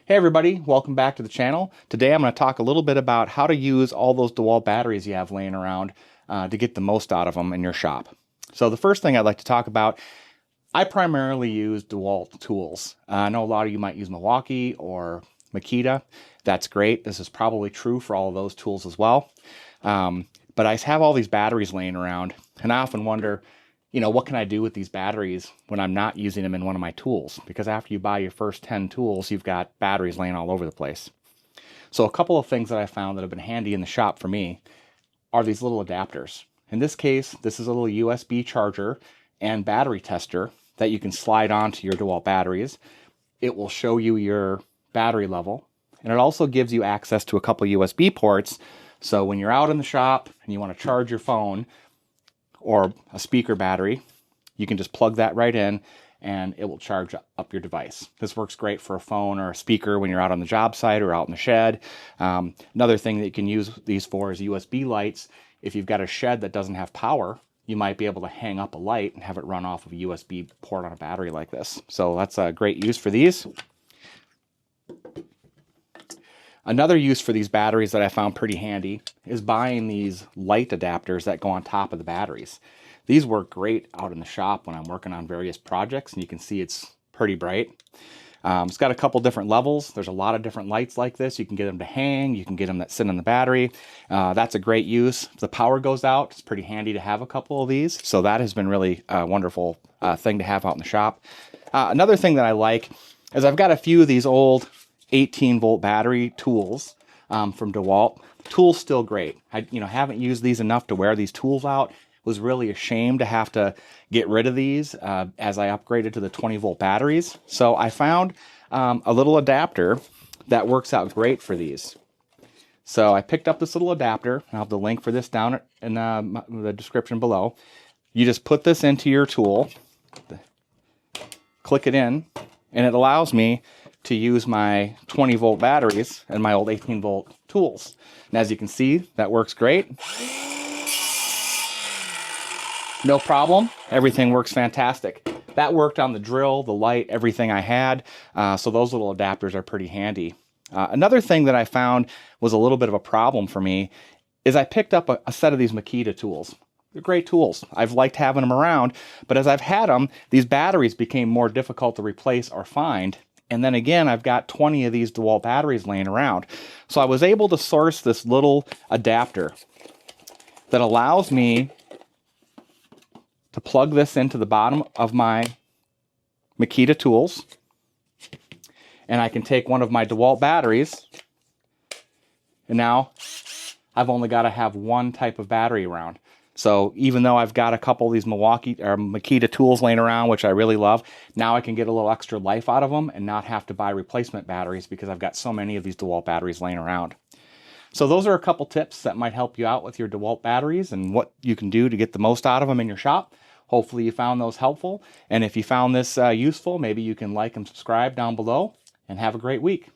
Hey everybody, welcome back to the channel. Today I'm going to talk a little bit about how to use all those Dewalt batteries you have laying around to get the most out of them in your shop. So the first thing I'd like to talk about, I primarily use Dewalt tools. I know a lot of you might use Milwaukee or Makita. That's great. This is probably true for all of those tools as well. But I have all these batteries laying around, and I often wonder, what can I do with these batteries when I'm not using them in one of my tools? Because after you buy your first 10 tools, you've got batteries laying all over the place. So a couple of things that I found that have been handy in the shop for me are these little adapters. In this case, this is a little USB charger and battery tester that you can slide onto your Dewalt batteries. It will show you your battery level, and it also gives you access to a couple USB ports. So when you're out in the shop and you want to charge your phone or a speaker battery, you can just plug that right in and it will charge up your device. This works great for a phone or a speaker when you're out on the job site or out in the shed. Another thing that you can use these for is USB lights. If you've got a shed that doesn't have power, you might be able to hang up a light and have it run off of a USB port on a battery like this. So that's a great use for these. Another use for these batteries that I found pretty handy is buying these light adapters that go on top of the batteries. These work great out in the shop when I'm working on various projects, and you can see it's pretty bright. It's got a couple different levels. There's a lot of different lights like this. You can get them to hang, you can get them that sit on the battery. That's a great use. If the power goes out, it's pretty handy to have a couple of these. So that has been really a wonderful thing to have out in the shop. Another thing that I like is I've got a few of these old 18-volt battery tools from Dewalt. The tool's still great. I haven't used these enough to wear these tools out. Was really ashamed to have to get rid of these as I upgraded to the 20-volt batteries. So I found a little adapter that works out great for these. So I picked up this little adapter. I'll have the link for this down in the description below. You just put this into your tool, click it in, and it allows me to use my 20-volt batteries and my old 18-volt tools. And as you can see, that works great. No problem. Everything works fantastic. That worked on the drill, the light, everything I had. So those little adapters are pretty handy. Another thing that I found was a little bit of a problem for me is I picked up a set of these Makita tools. They're great tools. I've liked having them around, but as I've had them, these batteries became more difficult to replace or find. And then again, I've got 20 of these Dewalt batteries laying around. So I was able to source this little adapter that allows me to plug this into the bottom of my Makita tools. And I can take one of my Dewalt batteries, and now I've only got to have one type of battery around. So even though I've got a couple of these Makita tools laying around, which I really love, now I can get a little extra life out of them and not have to buy replacement batteries because I've got so many of these Dewalt batteries laying around. So those are a couple tips that might help you out with your Dewalt batteries and what you can do to get the most out of them in your shop. Hopefully you found those helpful. And if you found this useful, maybe you can like and subscribe down below, and have a great week.